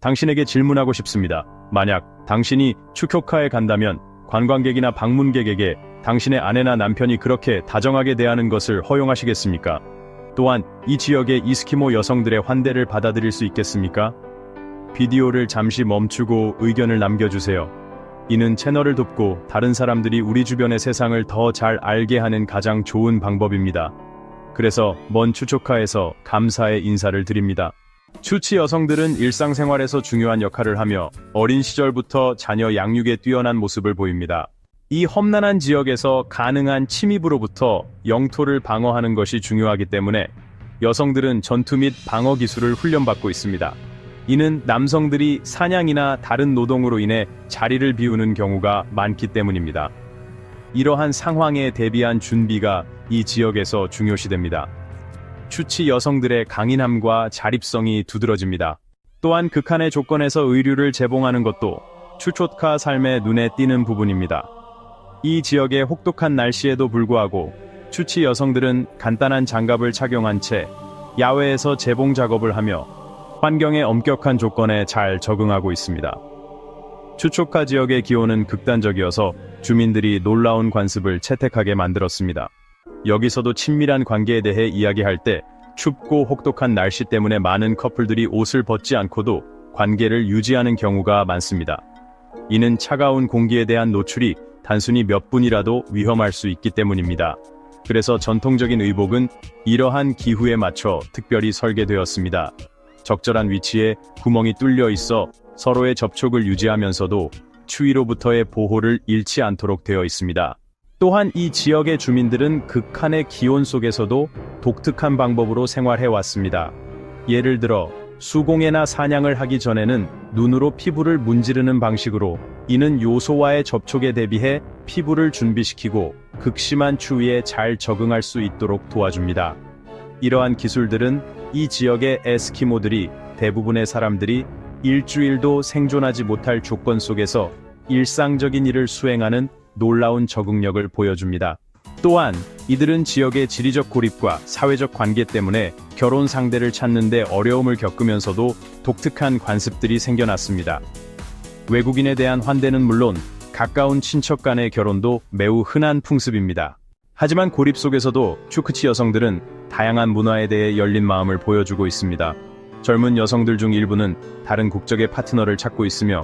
당신에게 질문하고 싶습니다. 만약 당신이 추쿄카에 간다면 관광객이나 방문객에게 당신의 아내나 남편이 그렇게 다정하게 대하는 것을 허용하시겠습니까? 또한 이 지역의 이스키모 여성들의 환대를 받아들일 수 있겠습니까? 비디오를 잠시 멈추고 의견을 남겨주세요. 이는 채널을 돕고 다른 사람들이 우리 주변의 세상을 더 잘 알게 하는 가장 좋은 방법입니다. 그래서 먼 추초카에서 감사의 인사를 드립니다. 추치 여성들은 일상생활에서 중요한 역할을 하며 어린 시절부터 자녀 양육에 뛰어난 모습을 보입니다. 이 험난한 지역에서 가능한 침입으로부터 영토를 방어하는 것이 중요하기 때문에 여성들은 전투 및 방어 기술을 훈련받고 있습니다. 이는 남성들이 사냥이나 다른 노동으로 인해 자리를 비우는 경우가 많기 때문입니다. 이러한 상황에 대비한 준비가 이 지역에서 중요시됩니다. 추치 여성들의 강인함과 자립성이 두드러집니다. 또한 극한의 조건에서 의류를 제공하는 것도 추초카 삶의 눈에 띄는 부분입니다. 이 지역의 혹독한 날씨에도 불구하고 추치 여성들은 간단한 장갑을 착용한 채 야외에서 재봉 작업을 하며 환경의 엄격한 조건에 잘 적응하고 있습니다. 추초카 지역의 기온은 극단적이어서 주민들이 놀라운 관습을 채택하게 만들었습니다. 여기서도 친밀한 관계에 대해 이야기할 때 춥고 혹독한 날씨 때문에 많은 커플들이 옷을 벗지 않고도 관계를 유지하는 경우가 많습니다. 이는 차가운 공기에 대한 노출이 단순히 몇 분이라도 위험할 수 있기 때문입니다. 그래서 전통적인 의복은 이러한 기후에 맞춰 특별히 설계되었습니다. 적절한 위치에 구멍이 뚫려 있어 서로의 접촉을 유지하면서도 추위로부터의 보호를 잃지 않도록 되어 있습니다. 또한 이 지역의 주민들은 극한의 기온 속에서도 독특한 방법으로 생활해왔습니다. 예를 들어 수공예나 사냥을 하기 전에는 눈으로 피부를 문지르는 방식으로 이는 요소와의 접촉에 대비해 피부를 준비시키고 극심한 추위에 잘 적응할 수 있도록 도와줍니다. 이러한 기술들은 이 지역의 에스키모들이 대부분의 사람들이 일주일도 생존하지 못할 조건 속에서 일상적인 일을 수행하는 놀라운 적응력을 보여줍니다. 또한 이들은 지역의 지리적 고립과 사회적 관계 때문에 결혼 상대를 찾는 데 어려움을 겪으면서도 독특한 관습들이 생겨났습니다. 외국인에 대한 환대는 물론 가까운 친척 간의 결혼도 매우 흔한 풍습입니다. 하지만 고립 속에서도 추크치 여성들은 다양한 문화에 대해 열린 마음을 보여주고 있습니다. 젊은 여성들 중 일부는 다른 국적의 파트너를 찾고 있으며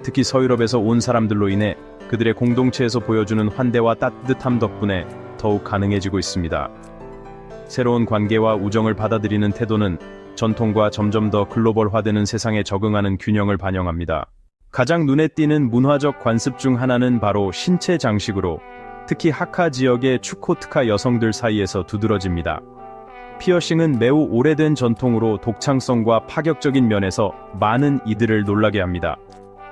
특히 서유럽에서 온 사람들로 인해 그들의 공동체에서 보여주는 환대와 따뜻함 덕분에 더욱 가능해지고 있습니다. 새로운 관계와 우정을 받아들이는 태도는 전통과 점점 더 글로벌화되는 세상에 적응하는 균형을 반영합니다. 가장 눈에 띄는 문화적 관습 중 하나는 바로 신체 장식으로 특히 하카 지역의 추코트카 여성들 사이에서 두드러집니다. 피어싱은 매우 오래된 전통으로 독창성과 파격적인 면에서 많은 이들을 놀라게 합니다.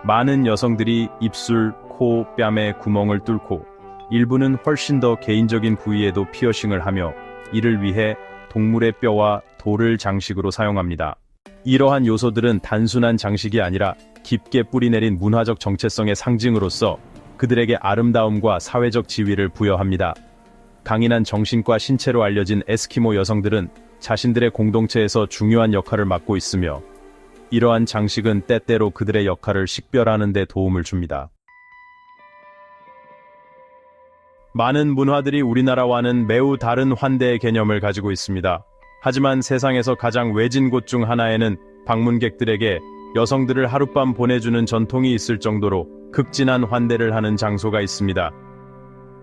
많은 여성들이 입술, 코, 뺨에 구멍을 뚫고 일부는 훨씬 더 개인적인 부위에도 피어싱을 하며 이를 위해 동물의 뼈와 돌을 장식으로 사용합니다. 이러한 요소들은 단순한 장식이 아니라 깊게 뿌리내린 문화적 정체성의 상징으로서 그들에게 아름다움과 사회적 지위를 부여합니다. 강인한 정신과 신체로 알려진 에스키모 여성들은 자신들의 공동체에서 중요한 역할을 맡고 있으며 이러한 장식은 때때로 그들의 역할을 식별하는 데 도움을 줍니다. 많은 문화들이 우리나라와는 매우 다른 환대의 개념을 가지고 있습니다. 하지만 세상에서 가장 외진 곳 중 하나에는 방문객들에게 여성들을 하룻밤 보내주는 전통이 있을 정도로 극진한 환대를 하는 장소가 있습니다.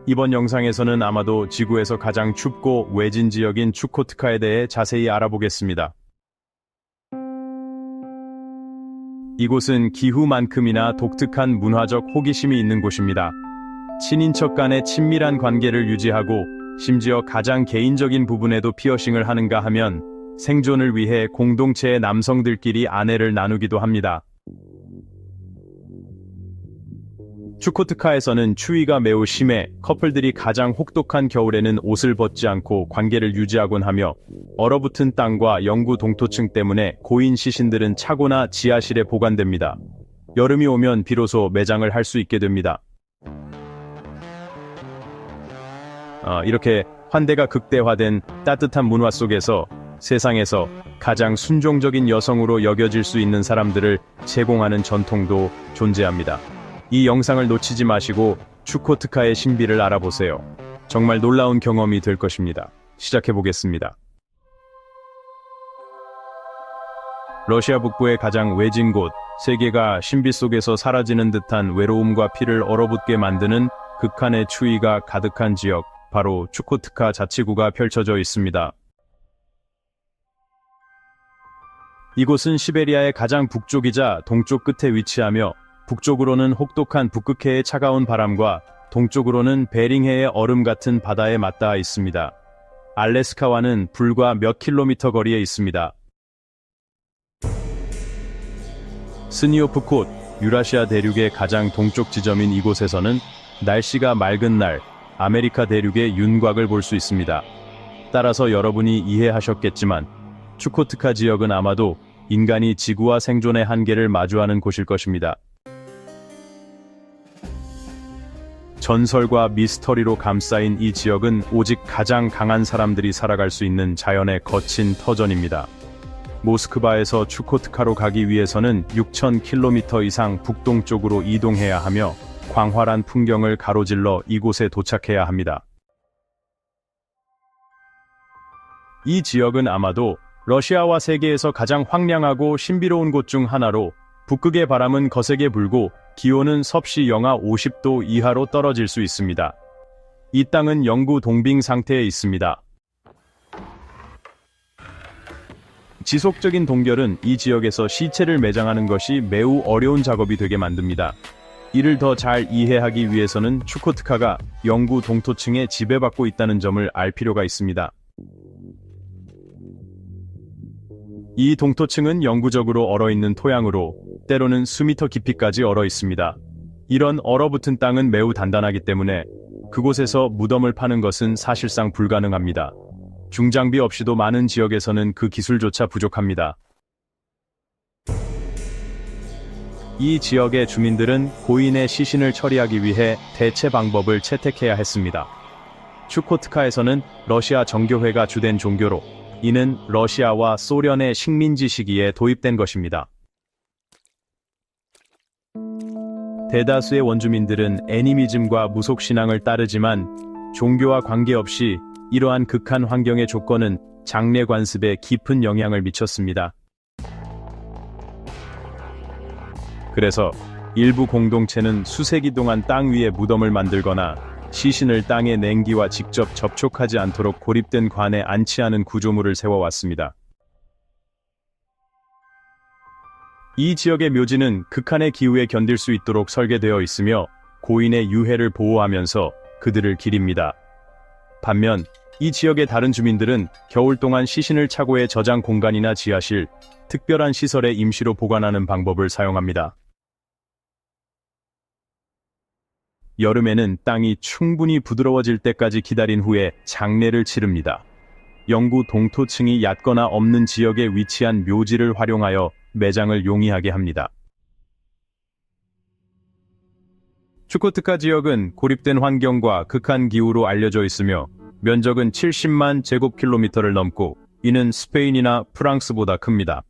이번 영상에서는 아마도 지구에서 가장 춥고 외진 지역인 추코트카에 대해 자세히 알아보겠습니다. 이곳은 기후만큼이나 독특한 문화적 호기심이 있는 곳입니다. 친인척 간의 친밀한 관계를 유지하고 심지어 가장 개인적인 부분에도 피어싱을 하는가 하면 생존을 위해 공동체의 남성들끼리 아내를 나누기도 합니다. 추코트카에서는 추위가 매우 심해 커플들이 가장 혹독한 겨울에는 옷을 벗지 않고 관계를 유지하곤 하며 얼어붙은 땅과 영구 동토층 때문에 고인 시신들은 차고나 지하실에 보관됩니다. 여름이 오면 비로소 매장을 할 수 있게 됩니다. 이렇게 환대가 극대화된 따뜻한 문화 속에서 세상에서 가장 순종적인 여성으로 여겨질 수 있는 사람들을 제공하는 전통도 존재합니다. 이 영상을 놓치지 마시고 추코트카의 신비를 알아보세요. 정말 놀라운 경험이 될 것입니다. 시작해보겠습니다. 러시아 북부의 가장 외진 곳, 세계가 신비 속에서 사라지는 듯한 외로움과 피를 얼어붙게 만드는 극한의 추위가 가득한 지역, 바로 추코트카 자치구가 펼쳐져 있습니다. 이곳은 시베리아의 가장 북쪽이자 동쪽 끝에 위치하며 북쪽으로는 혹독한 북극해의 차가운 바람과 동쪽으로는 베링해의 얼음 같은 바다에 맞닿아 있습니다. 알래스카와는 불과 몇 킬로미터 거리에 있습니다. 스니오프콧, 유라시아 대륙의 가장 동쪽 지점인 이곳에서는 날씨가 맑은 날, 아메리카 대륙의 윤곽을 볼 수 있습니다. 따라서 여러분이 이해하셨겠지만 추코트카 지역은 아마도 인간이 지구와 생존의 한계를 마주하는 곳일 것입니다. 전설과 미스터리로 감싸인 이 지역은 오직 가장 강한 사람들이 살아갈 수 있는 자연의 거친 터전입니다. 모스크바에서 추코트카로 가기 위해서는 6,000km 이상 북동쪽으로 이동해야 하며 광활한 풍경을 가로질러 이곳에 도착해야 합니다. 이 지역은 아마도 러시아와 세계에서 가장 황량하고 신비로운 곳 중 하나로 북극의 바람은 거세게 불고 기온은 섭씨 영하 50도 이하로 떨어질 수 있습니다. 이 땅은 영구 동빙 상태에 있습니다. 지속적인 동결은 이 지역에서 시체를 매장하는 것이 매우 어려운 작업이 되게 만듭니다. 이를 더 잘 이해하기 위해서는 추코트카가 영구 동토층에 지배받고 있다는 점을 알 필요가 있습니다. 이 동토층은 영구적으로 얼어있는 토양으로 때로는 수미터 깊이까지 얼어 있습니다. 이런 얼어붙은 땅은 매우 단단하기 때문에 그곳에서 무덤을 파는 것은 사실상 불가능합니다. 중장비 없이도 많은 지역에서는 그 기술조차 부족합니다. 이 지역의 주민들은 고인의 시신을 처리하기 위해 대체 방법을 채택해야 했습니다. 추코트카에서는 러시아 정교회가 주된 종교로 이는 러시아와 소련의 식민지 시기에 도입된 것입니다. 대다수의 원주민들은 애니미즘과 무속신앙을 따르지만 종교와 관계없이 이러한 극한 환경의 조건은 장례 관습에 깊은 영향을 미쳤습니다. 그래서 일부 공동체는 수세기 동안 땅 위에 무덤을 만들거나 시신을 땅의 냉기와 직접 접촉하지 않도록 고립된 관에 안치하는 구조물을 세워왔습니다. 이 지역의 묘지는 극한의 기후에 견딜 수 있도록 설계되어 있으며 고인의 유해를 보호하면서 그들을 기립니다. 반면 이 지역의 다른 주민들은 겨울 동안 시신을 차고의 저장 공간이나 지하실, 특별한 시설에 임시로 보관하는 방법을 사용합니다. 여름에는 땅이 충분히 부드러워질 때까지 기다린 후에 장례를 치릅니다. 영구 동토층이 얕거나 없는 지역에 위치한 묘지를 활용하여 매장을 용이하게 합니다. 추코트카 지역은 고립된 환경과 극한 기후로 알려져 있으며 면적은 70만 제곱킬로미터를 넘고 이는 스페인이나 프랑스보다 큽니다.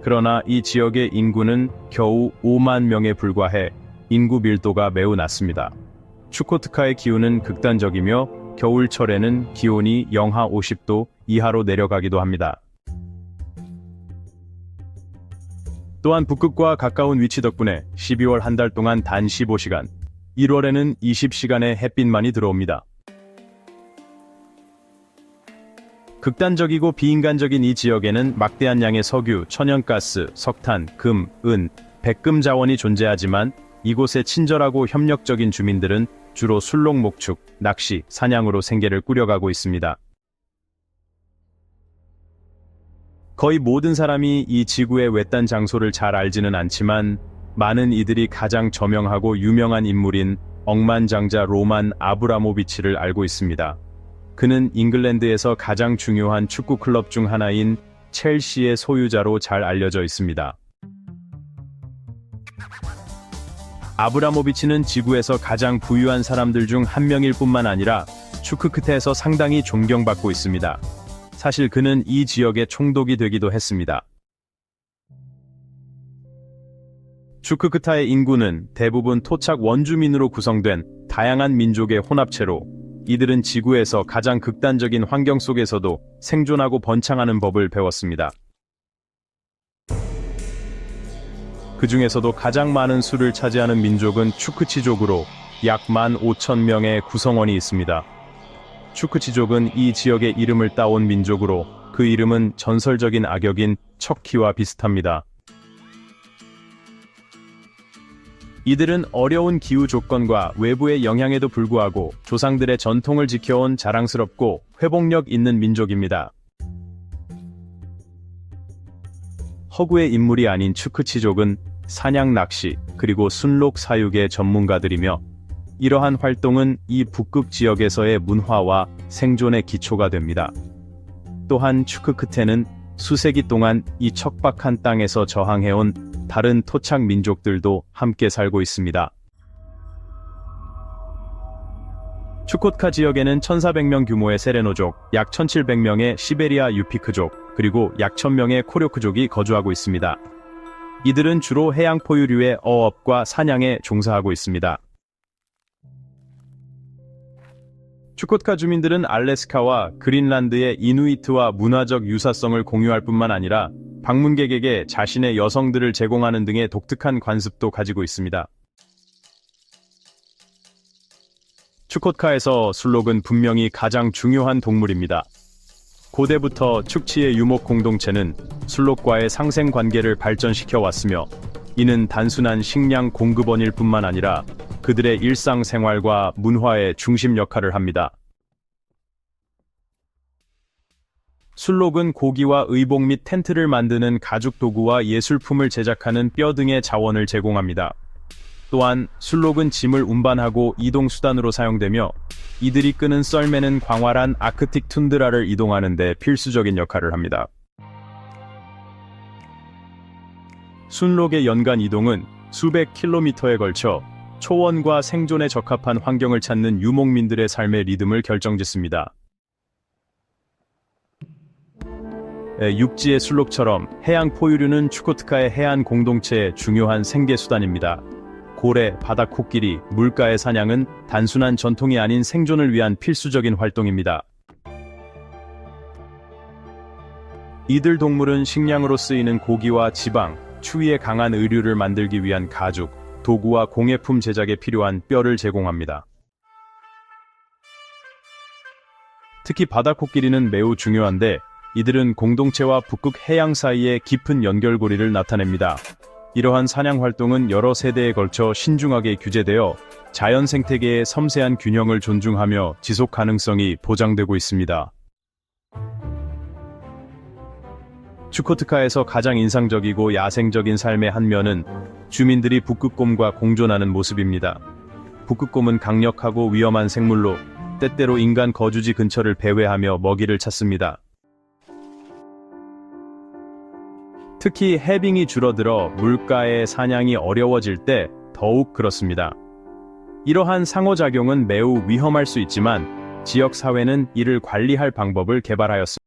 그러나 이 지역의 인구는 겨우 5만 명에 불과해 인구 밀도가 매우 낮습니다. 추코트카의 기후는 극단적이며 겨울철에는 기온이 영하 50도 이하로 내려가기도 합니다. 또한 북극과 가까운 위치 덕분에 12월 한 달 동안 단 15시간, 1월에는 20시간의 햇빛만이 들어옵니다. 극단적이고 비인간적인 이 지역에는 막대한 양의 석유, 천연가스, 석탄, 금, 은, 백금 자원이 존재하지만 이곳의 친절하고 협력적인 주민들은 주로 술록 목축, 낚시, 사냥으로 생계를 꾸려가고 있습니다. 거의 모든 사람이 이 지구의 외딴 장소를 잘 알지는 않지만 많은 이들이 가장 저명하고 유명한 인물인 억만장자 로만 아브라모비치를 알고 있습니다. 그는 잉글랜드에서 가장 중요한 축구 클럽 중 하나인 첼시의 소유자로 잘 알려져 있습니다. 아브라모비치는 지구에서 가장 부유한 사람들 중 한 명일 뿐만 아니라 추크크테에서 상당히 존경받고 있습니다. 사실 그는 이 지역의 총독이 되기도 했습니다. 추크크타의 인구는 대부분 토착 원주민으로 구성된 다양한 민족의 혼합체로, 이들은 지구에서 가장 극단적인 환경 속에서도 생존하고 번창하는 법을 배웠습니다. 그 중에서도 가장 많은 수를 차지하는 민족은 추크치족으로 약 15,000명의 구성원이 있습니다. 추크치족은 이 지역의 이름을 따온 민족으로 그 이름은 전설적인 악역인 척키와 비슷합니다. 이들은 어려운 기후 조건과 외부의 영향에도 불구하고 조상들의 전통을 지켜온 자랑스럽고 회복력 있는 민족입니다. 허구의 인물이 아닌 추크치족은 사냥 낚시 그리고 순록 사육의 전문가들이며, 이러한 활동은 이 북극 지역에서의 문화와 생존의 기초가 됩니다. 또한 추크크테는 수세기 동안 이 척박한 땅에서 저항해온 다른 토착 민족들도 함께 살고 있습니다. 추코tka 지역에는 1,400명 규모의 세레노족, 약 1,700명의 시베리아 유피크족, 그리고 약 1,000명의 코료크족이 거주하고 있습니다. 이들은 주로 해양 포유류의 어업과 사냥에 종사하고 있습니다. 추코tka 주민들은 알래스카와 그린란드의 이누이트와 문화적 유사성을 공유할 뿐만 아니라 방문객에게 자신의 여성들을 제공하는 등의 독특한 관습도 가지고 있습니다. 추코트카에서 술록은 분명히 가장 중요한 동물입니다. 고대부터 축치의 유목 공동체는 술록과의 상생 관계를 발전시켜 왔으며, 이는 단순한 식량 공급원일 뿐만 아니라 그들의 일상생활과 문화의 중심 역할을 합니다. 술록은 고기와 의복 및 텐트를 만드는 가죽 도구와 예술품을 제작하는 뼈 등의 자원을 제공합니다. 또한 술록은 짐을 운반하고 이동 수단으로 사용되며, 이들이 끄는 썰매는 광활한 아크틱 툰드라를 이동하는 데 필수적인 역할을 합니다. 순록의 연간 이동은 수백 킬로미터에 걸쳐 초원과 생존에 적합한 환경을 찾는 유목민들의 삶의 리듬을 결정짓습니다. 육지의 술록처럼 해양 포유류는 추코트카의 해안 공동체의 중요한 생계수단입니다. 고래, 바다코끼리, 물가의 사냥은 단순한 전통이 아닌 생존을 위한 필수적인 활동입니다. 이들 동물은 식량으로 쓰이는 고기와 지방, 추위에 강한 의류를 만들기 위한 가죽, 도구와 공예품 제작에 필요한 뼈를 제공합니다. 특히 바다코끼리는 매우 중요한데, 이들은 공동체와 북극 해양 사이의 깊은 연결고리를 나타냅니다. 이러한 사냥 활동은 여러 세대에 걸쳐 신중하게 규제되어 자연 생태계의 섬세한 균형을 존중하며 지속 가능성이 보장되고 있습니다. 추코트카에서 가장 인상적이고 야생적인 삶의 한 면은 주민들이 북극곰과 공존하는 모습입니다. 북극곰은 강력하고 위험한 생물로 때때로 인간 거주지 근처를 배회하며 먹이를 찾습니다. 특히 해빙이 줄어들어 물가의 사냥이 어려워질 때 더욱 그렇습니다. 이러한 상호작용은 매우 위험할 수 있지만 지역 사회는 이를 관리할 방법을 개발하였습니다.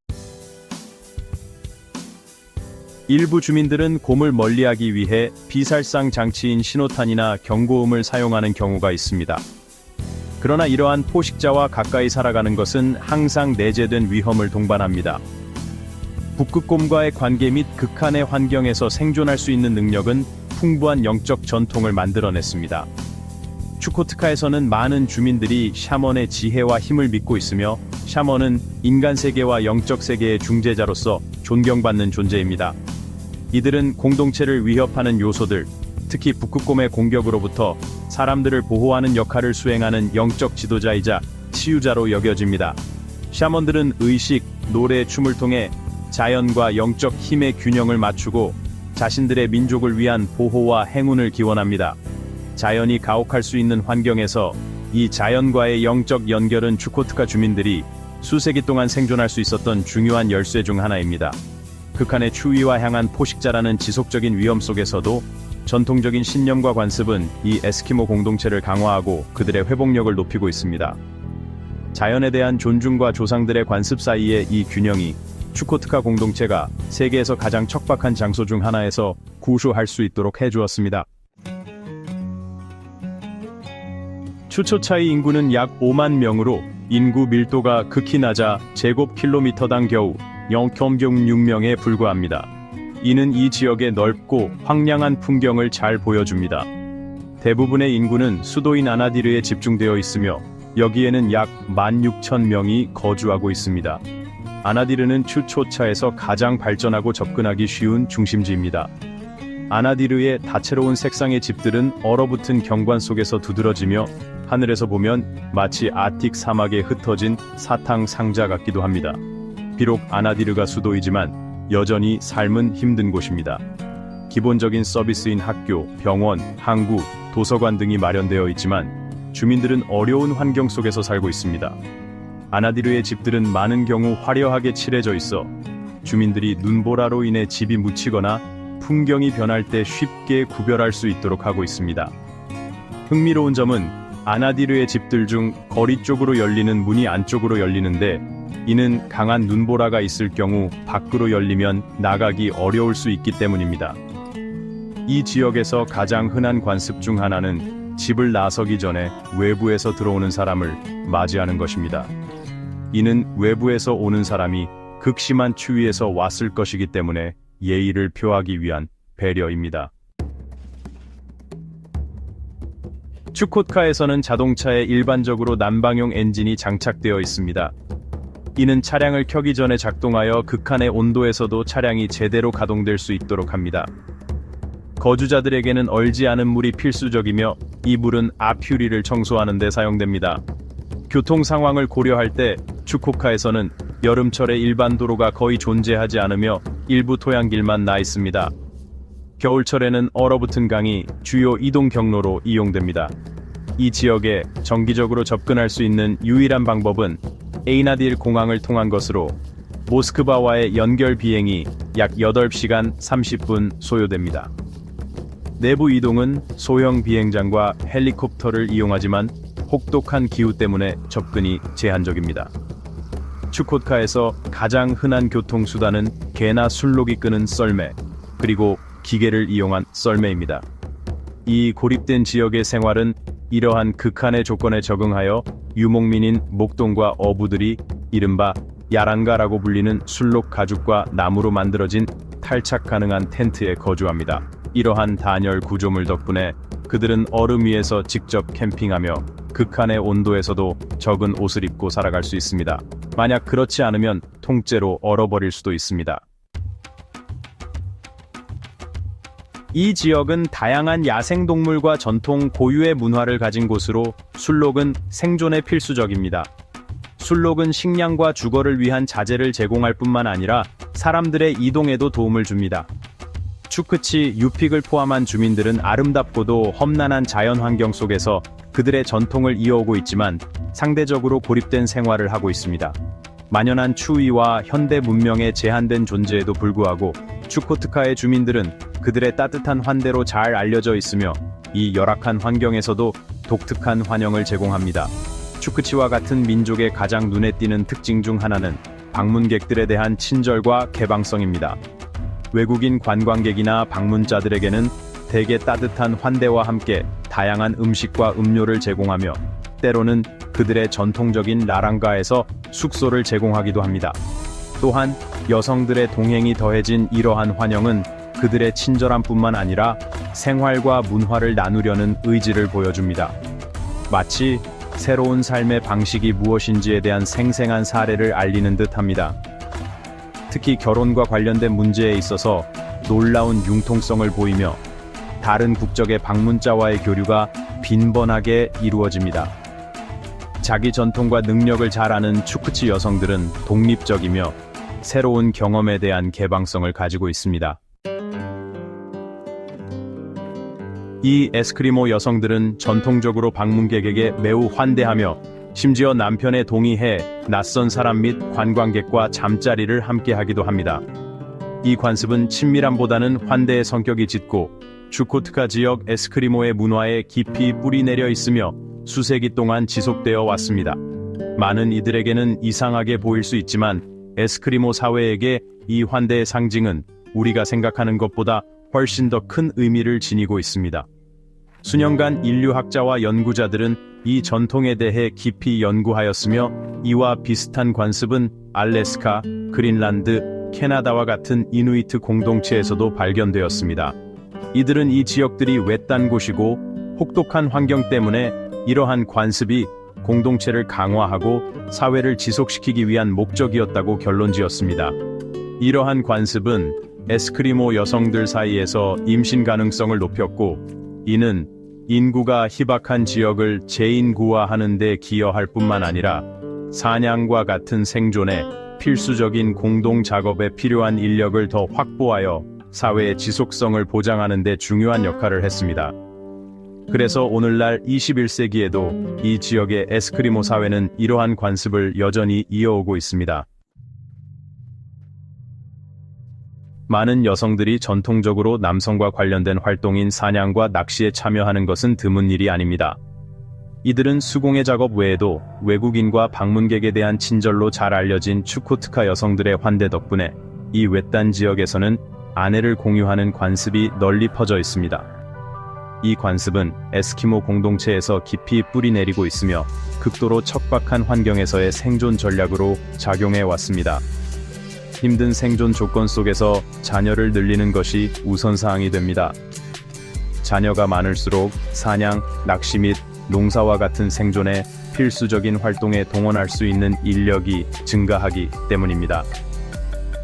일부 주민들은 곰을 멀리하기 위해 비살상 장치인 신호탄이나 경고음을 사용하는 경우가 있습니다. 그러나 이러한 포식자와 가까이 살아가는 것은 항상 내재된 위험을 동반합니다. 북극곰과의 관계 및 극한의 환경에서 생존할 수 있는 능력은 풍부한 영적 전통을 만들어냈습니다. 추코트카에서는 많은 주민들이 샤먼의 지혜와 힘을 믿고 있으며, 샤먼은 인간 세계와 영적 세계의 중재자로서 존경받는 존재입니다. 이들은 공동체를 위협하는 요소들, 특히 북극곰의 공격으로부터 사람들을 보호하는 역할을 수행하는 영적 지도자이자 치유자로 여겨집니다. 샤먼들은 의식, 노래, 춤을 통해 자연과 영적 힘의 균형을 맞추고 자신들의 민족을 위한 보호와 행운을 기원합니다. 자연이 가혹할 수 있는 환경에서 이 자연과의 영적 연결은 추코트카 주민들이 수세기 동안 생존할 수 있었던 중요한 열쇠 중 하나입니다. 극한의 추위와 향한 포식자라는 지속적인 위험 속에서도 전통적인 신념과 관습은 이 에스키모 공동체를 강화하고 그들의 회복력을 높이고 있습니다. 자연에 대한 존중과 조상들의 관습 사이의 이 균형이 추코트카 공동체가 세계에서 가장 척박한 장소 중 하나에서 구수할 수 있도록 해주었습니다. 추초차이 인구는 약 5만 명으로 인구 밀도가 극히 낮아 제곱킬로미터당 겨우 0.06명에 불과합니다. 이는 이 지역의 넓고 황량한 풍경을 잘 보여줍니다. 대부분의 인구는 수도인 아나디르에 집중되어 있으며 여기에는 약 16,000명이 거주하고 있습니다. 아나디르는 추초차에서 가장 발전하고 접근하기 쉬운 중심지입니다. 아나디르의 다채로운 색상의 집들은 얼어붙은 경관 속에서 두드러지며 하늘에서 보면 마치 아틱 사막에 흩어진 사탕 상자 같기도 합니다. 비록 아나디르가 수도이지만 여전히 삶은 힘든 곳입니다. 기본적인 서비스인 학교, 병원, 항구, 도서관 등이 마련되어 있지만 주민들은 어려운 환경 속에서 살고 있습니다. 아나디르의 집들은 많은 경우 화려하게 칠해져 있어 주민들이 눈보라로 인해 집이 묻히거나 풍경이 변할 때 쉽게 구별할 수 있도록 하고 있습니다. 흥미로운 점은 아나디르의 집들 중 거리 쪽으로 열리는 문이 안쪽으로 열리는데 이는 강한 눈보라가 있을 경우 밖으로 열리면 나가기 어려울 수 있기 때문입니다. 이 지역에서 가장 흔한 관습 중 하나는 집을 나서기 전에 외부에서 들어오는 사람을 맞이하는 것입니다. 이는 외부에서 오는 사람이 극심한 추위에서 왔을 것이기 때문에 예의를 표하기 위한 배려입니다. 추코트카에서는 자동차에 일반적으로 난방용 엔진이 장착되어 있습니다. 이는 차량을 켜기 전에 작동하여 극한의 온도에서도 차량이 제대로 가동될 수 있도록 합니다. 거주자들에게는 얼지 않은 물이 필수적이며 이 물은 아퓨리를 청소하는 데 사용됩니다. 교통 상황을 고려할 때 추코카에서는 여름철에 일반 도로가 거의 존재하지 않으며 일부 토양길만 나 있습니다. 겨울철에는 얼어붙은 강이 주요 이동 경로로 이용됩니다. 이 지역에 정기적으로 접근할 수 있는 유일한 방법은 에이나딜 공항을 통한 것으로 모스크바와의 연결 비행이 약 8시간 30분 소요됩니다. 내부 이동은 소형 비행장과 헬리콥터를 이용하지만 혹독한 기후 때문에 접근이 제한적입니다. 추코트카에서 가장 흔한 교통수단은 개나 술록이 끄는 썰매, 그리고 기계를 이용한 썰매입니다. 이 고립된 지역의 생활은 이러한 극한의 조건에 적응하여 유목민인 목동과 어부들이 이른바 야란가라고 불리는 술록 가죽과 나무로 만들어진 탈착 가능한 텐트에 거주합니다. 이러한 단열 구조물 덕분에 그들은 얼음 위에서 직접 캠핑하며 극한의 온도에서도 적은 옷을 입고 살아갈 수 있습니다. 만약 그렇지 않으면 통째로 얼어버릴 수도 있습니다. 이 지역은 다양한 야생동물과 전통 고유의 문화를 가진 곳으로 술록은 생존에 필수적입니다. 술록은 식량과 주거를 위한 자재를 제공할 뿐만 아니라 사람들의 이동에도 도움을 줍니다. 추크치 유픽을 포함한 주민들은 아름답고도 험난한 자연 환경 속에서 그들의 전통을 이어오고 있지만 상대적으로 고립된 생활을 하고 있습니다. 만연한 추위와 현대 문명의 제한된 존재에도 불구하고 추코트카의 주민들은 그들의 따뜻한 환대로 잘 알려져 있으며 이 열악한 환경에서도 독특한 환영을 제공합니다. 추크치와 같은 민족의 가장 눈에 띄는 특징 중 하나는 방문객들에 대한 친절과 개방성입니다. 외국인 관광객이나 방문자들에게는 대개 따뜻한 환대와 함께 다양한 음식과 음료를 제공하며 때로는 그들의 전통적인 라랑가에서 숙소를 제공하기도 합니다. 또한 여성들의 동행이 더해진 이러한 환영은 그들의 친절함뿐만 아니라 생활과 문화를 나누려는 의지를 보여줍니다. 마치 새로운 삶의 방식이 무엇인지에 대한 생생한 사례를 알리는 듯합니다. 특히 결혼과 관련된 문제에 있어서 놀라운 융통성을 보이며 다른 국적의 방문자와의 교류가 빈번하게 이루어집니다. 자기 전통과 능력을 잘 아는 추크치 여성들은 독립적이며 새로운 경험에 대한 개방성을 가지고 있습니다. 이 에스크리모 여성들은 전통적으로 방문객에게 매우 환대하며 심지어 남편에 동의해 낯선 사람 및 관광객과 잠자리를 함께 하기도 합니다. 이 관습은 친밀함보다는 환대의 성격이 짙고 추코트카 지역 에스크리모의 문화에 깊이 뿌리 내려 있으며 수세기 동안 지속되어 왔습니다. 많은 이들에게는 이상하게 보일 수 있지만 에스크리모 사회에게 이 환대의 상징은 우리가 생각하는 것보다 훨씬 더 큰 의미를 지니고 있습니다. 수년간 인류학자와 연구자들은 이 전통에 대해 깊이 연구하였으며 이와 비슷한 관습은 알래스카, 그린란드, 캐나다와 같은 이누이트 공동체에서도 발견되었습니다. 이들은 이 지역들이 외딴 곳이고 혹독한 환경 때문에 이러한 관습이 공동체를 강화하고 사회를 지속시키기 위한 목적이었다고 결론지었습니다. 이러한 관습은 에스크리모 여성들 사이에서 임신 가능성을 높였고, 이는 인구가 희박한 지역을 재인구화하는 데 기여할 뿐만 아니라 사냥과 같은 생존에 필수적인 공동 작업에 필요한 인력을 더 확보하여 사회의 지속성을 보장하는 데 중요한 역할을 했습니다. 그래서 오늘날 21세기에도 이 지역의 에스크리모 사회는 이러한 관습을 여전히 이어오고 있습니다. 많은 여성들이 전통적으로 남성과 관련된 활동인 사냥과 낚시에 참여하는 것은 드문 일이 아닙니다. 이들은 수공예 작업 외에도 외국인과 방문객에 대한 친절로 잘 알려진 추코트카 여성들의 환대 덕분에 이 외딴 지역에서는 아내를 공유하는 관습이 널리 퍼져 있습니다. 이 관습은 에스키모 공동체에서 깊이 뿌리 내리고 있으며 극도로 척박한 환경에서의 생존 전략으로 작용해 왔습니다. 힘든 생존 조건 속에서 자녀를 늘리는 것이 우선사항이 됩니다. 자녀가 많을수록 사냥, 낚시 및 농사와 같은 생존에 필수적인 활동에 동원할 수 있는 인력이 증가하기 때문입니다.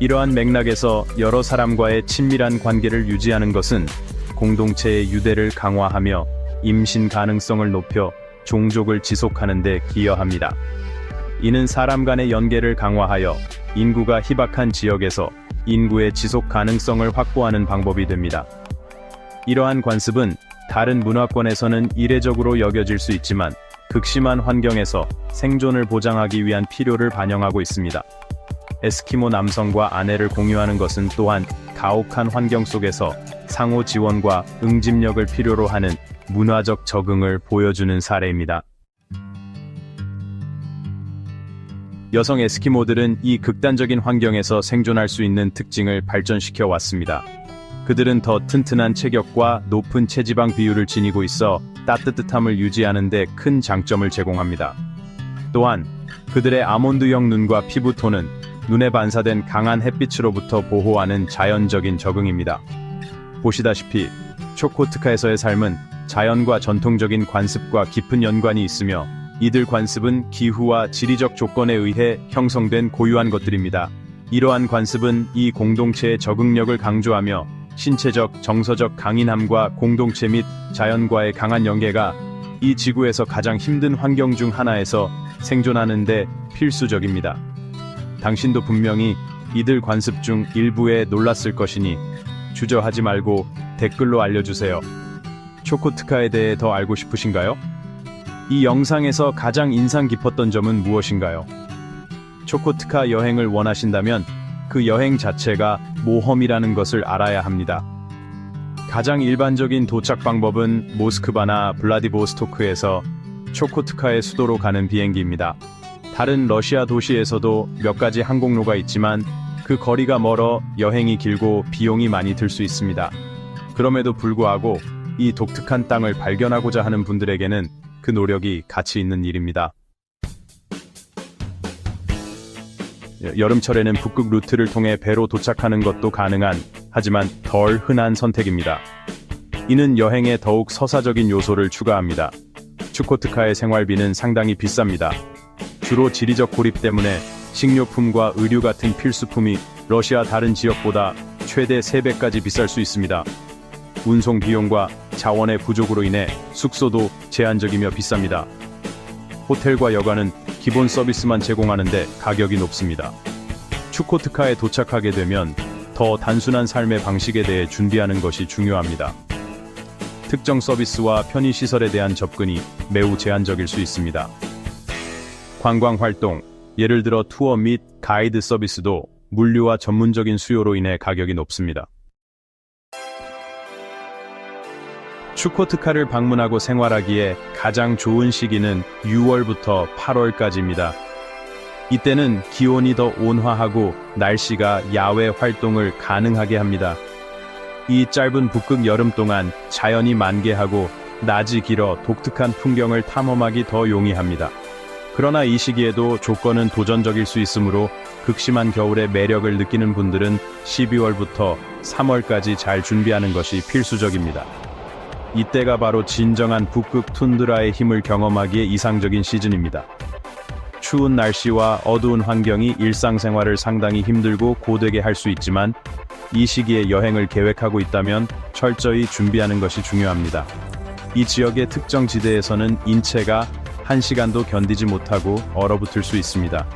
이러한 맥락에서 여러 사람과의 친밀한 관계를 유지하는 것은 공동체의 유대를 강화하며 임신 가능성을 높여 종족을 지속하는 데 기여합니다. 이는 사람 간의 연계를 강화하여 인구가 희박한 지역에서 인구의 지속 가능성을 확보하는 방법이 됩니다. 이러한 관습은 다른 문화권에서는 이례적으로 여겨질 수 있지만 극심한 환경에서 생존을 보장하기 위한 필요를 반영하고 있습니다. 에스키모 남성과 아내를 공유하는 것은 또한 가혹한 환경 속에서 상호 지원과 응집력을 필요로 하는 문화적 적응을 보여주는 사례입니다. 여성 에스키모들은 이 극단적인 환경에서 생존할 수 있는 특징을 발전시켜 왔습니다. 그들은 더 튼튼한 체격과 높은 체지방 비율을 지니고 있어 따뜻함을 유지하는 데 큰 장점을 제공합니다. 또한 그들의 아몬드형 눈과 피부톤은 눈에 반사된 강한 햇빛으로부터 보호하는 자연적인 적응입니다. 보시다시피 초코트카에서의 삶은 자연과 전통적인 관습과 깊은 연관이 있으며 이들 관습은 기후와 지리적 조건에 의해 형성된 고유한 것들입니다. 이러한 관습은 이 공동체의 적응력을 강조하며 신체적, 정서적 강인함과 공동체 및 자연과의 강한 연계가 이 지구에서 가장 힘든 환경 중 하나에서 생존하는 데 필수적입니다. 당신도 분명히 이들 관습 중 일부에 놀랐을 것이니 주저하지 말고 댓글로 알려주세요. 초코트카에 대해 더 알고 싶으신가요? 이 영상에서 가장 인상 깊었던 점은 무엇인가요? 초코트카 여행을 원하신다면 그 여행 자체가 모험이라는 것을 알아야 합니다. 가장 일반적인 도착 방법은 모스크바나 블라디보스토크에서 초코트카의 수도로 가는 비행기입니다. 다른 러시아 도시에서도 몇 가지 항공로가 있지만 그 거리가 멀어 여행이 길고 비용이 많이 들 수 있습니다. 그럼에도 불구하고 이 독특한 땅을 발견하고자 하는 분들에게는 그 노력이 가치 있는 일입니다. 여름철에는 북극 루트를 통해 배로 도착하는 것도 가능한, 하지만 덜 흔한 선택입니다. 이는 여행에 더욱 서사적인 요소를 추가합니다. 추코트카의 생활비는 상당히 비쌉니다. 주로 지리적 고립 때문에 식료품과 의류 같은 필수품이 러시아 다른 지역보다 최대 3배까지 비쌀 수 있습니다. 운송 비용과 자원의 부족으로 인해 숙소도 제한적이며 비쌉니다. 호텔과 여관은 기본 서비스만 제공하는데 가격이 높습니다. 추코트카에 도착하게 되면 더 단순한 삶의 방식에 대해 준비하는 것이 중요합니다. 특정 서비스와 편의시설에 대한 접근이 매우 제한적일 수 있습니다. 관광활동, 예를 들어 투어 및 가이드 서비스도 물류와 전문적인 수요로 인해 가격이 높습니다. 추코트카를 방문하고 생활하기에 가장 좋은 시기는 6월부터 8월까지입니다. 이때는 기온이 더 온화하고 날씨가 야외 활동을 가능하게 합니다. 이 짧은 북극 여름 동안 자연이 만개하고 낮이 길어 독특한 풍경을 탐험하기 더 용이합니다. 그러나 이 시기에도 조건은 도전적일 수 있으므로 극심한 겨울의 매력을 느끼는 분들은 12월부터 3월까지 잘 준비하는 것이 필수적입니다. 이때가 바로 진정한 북극 툰드라의 힘을 경험하기에 이상적인 시즌입니다. 추운 날씨와 어두운 환경이 일상생활을 상당히 힘들고 고되게 할 수 있지만 이 시기에 여행을 계획하고 있다면 철저히 준비하는 것이 중요합니다. 이 지역의 특정 지대에서는 인체가 1시간도 견디지 못하고 얼어붙을 수 있습니다.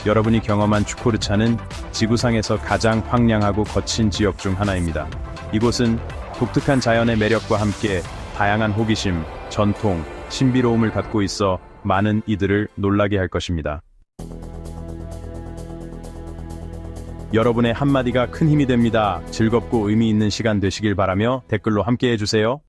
여러분이 경험한 추코르차는 지구상에서 가장 황량하고 거친 지역 중 하나입니다. 이곳은 독특한 자연의 매력과 함께 다양한 호기심, 전통, 신비로움을 갖고 있어 많은 이들을 놀라게 할 것입니다. 여러분의 한마디가 큰 힘이 됩니다. 즐겁고 의미 있는 시간 되시길 바라며 댓글로 함께 해주세요.